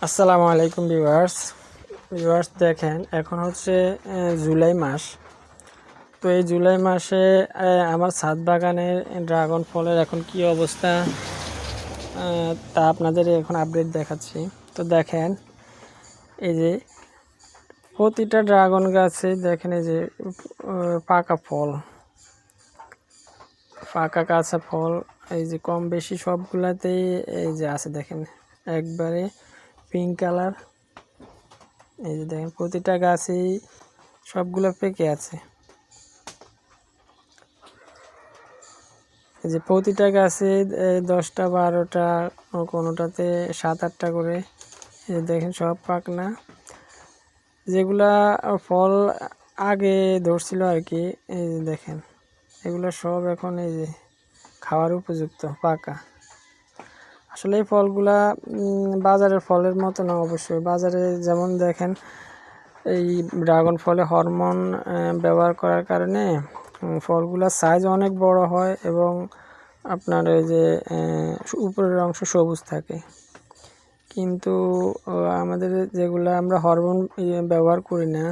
আসসালামু আলাইকুম ভিউয়ার্স দেখেন এখন হচ্ছে জুলাই মাস। তো এই জুলাই মাসে আমার ছাদ বাগানের ড্রাগন ফলের এখন কি অবস্থা তা আপনাদের এখন আপডেট দেখাচ্ছি। তো দেখেন এই যে প্রতিটা ড্রাগন গাছে দেখেন এই যে পাকা ফল, পাকা কাঁচা ফল এই যে কম বেশি সবগুলাতেই এই যে আছে দেখেন একবারে পিঙ্ক কালার। এই যে দেখেন প্রতিটা গাছেই সবগুলো পেকে আছে। এই যে প্রতিটা গাছে 10টা 12টা কোনোটাতে 7-8টা করে। এই যে দেখেন সব পাকনা, যেগুলা ফল আগে ধরছিল আর কি। এই যে দেখেন এগুলো সব এখন এই যে খাওয়ার উপযুক্ত পাকা। আসলে এই ফলগুলা বাজারের ফলের মতো না, অবশ্যই বাজারে যেমন দেখেন এই ড্রাগন ফলে হরমোন ব্যবহার করার কারণে ফলগুলার সাইজ অনেক বড় হয় এবং আপনার এই যে উপরের অংশ সবুজ থাকে। কিন্তু আমাদের যেগুলো আমরা হরমোন ব্যবহার করি না,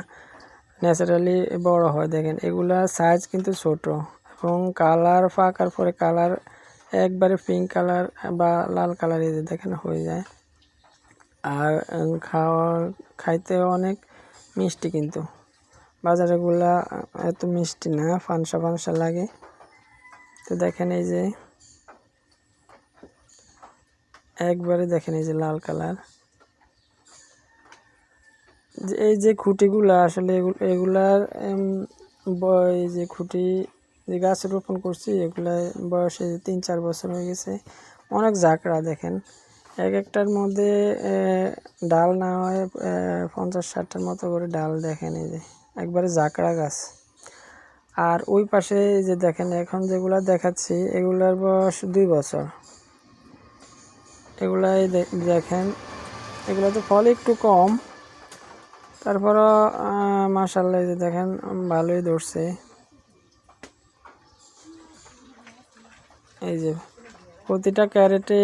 ন্যাচারালি বড় হয়। দেখেন এগুলার সাইজ কিন্তু ছোট এবং কালার পাকার পরে কালার একবারে পিঙ্ক কালার বা লাল কালার এই যে দেখেন হয়ে যায়। আর খাইতে অনেক মিষ্টি, কিন্তু বাজারেগুলা এত মিষ্টি না, ফানসা ফানসা লাগে। তো দেখেন এই যে একবারে দেখেন এই যে লাল কালার। এই যে খুঁটিগুলা আসলে এগুলার এই যে খুঁটি যে গাছে রোপণ করছি এগুলা বয়সে 3-4 বছর হয়ে গেছে। অনেক ঝাঁকড়া দেখেন, এক একটার মধ্যে ডাল না হয় 50-60টার মতো করে ডাল। দেখেন এই যে একবারে ঝাঁকড়া গাছ। আর ওই পাশে যে দেখেন এখন যেগুলা দেখাচ্ছি এগুলার বয়স 2 বছর। এগুলাই দেখেন এগুলাতে ফল একটু কম, তারপরও মাশাআল্লাহ এই যে দেখেন ভালোই ধরছে। এই যে প্রতিটা ক্যারেটে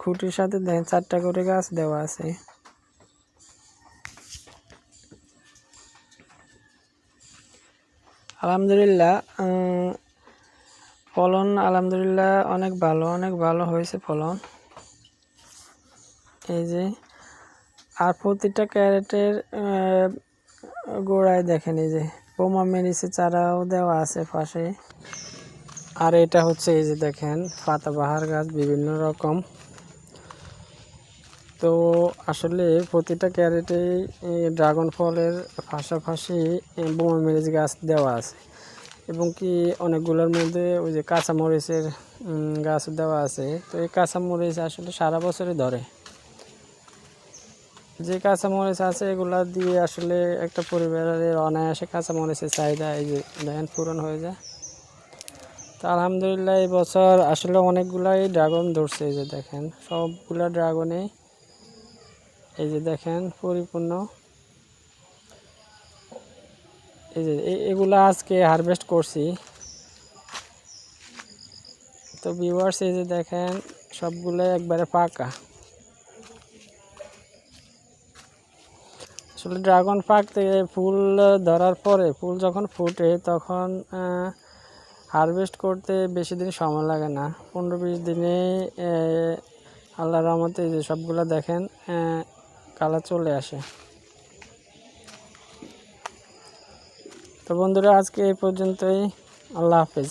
খুঁটির সাথে দেখেন 4টা করে গাছ দেওয়া আছে। আলহামদুলিল্লাহ ফলন আলহামদুলিল্লাহ অনেক ভালো হয়েছে ফলন। এই যে আর প্রতিটা ক্যারেটের গোড়ায় দেখেন এই যে বোমা মেরিচে চারাও দেওয়া আছে পাশে। আর এটা হচ্ছে এই যে দেখেন পাতাবাহার গাছ বিভিন্ন রকম। তো আসলে প্রতিটা ক্যারেটে ড্রাগন ফলের পাশাপাশি বোমা মরিচ গাছ দেওয়া আছে এবং কি অনেকগুলোর মধ্যে ওই যে কাঁচামরিচের গাছ দেওয়া আছে। তো এই কাঁচামরিচ আসলে সারা বছরই ধরে। যে কাঁচামরিচ আছে এগুলা দিয়ে আসলে একটা পরিবারের অনায়াসে কাঁচামরিচের চাহিদা এই যে দেখেন পূরণ হয়ে যায়। তো আলহামদুলিল্লাহ এই বছর আসলে অনেকগুলাই ড্রাগন ধরছে। এই যে দেখেন সবগুলা ড্রাগনে এই যে দেখেন পরিপূর্ণ। এই যে এগুলা আজকে হারভেস্ট করছি। তো ভিউয়ার্স এই যে দেখেন সবগুলো একবারে পাকা। আসলে ড্রাগন পাকতে ফুল ধরার পরে ফুল যখন ফুটে তখন হারভেস্ট করতে বেশি দিন সময় লাগে না, 15-20 দিনে আল্লাহর রহমতে যে সবগুলো দেখেন কালার চলে আসে। তো বন্ধুরা আজকে এই পর্যন্তই, আল্লাহ হাফেজ।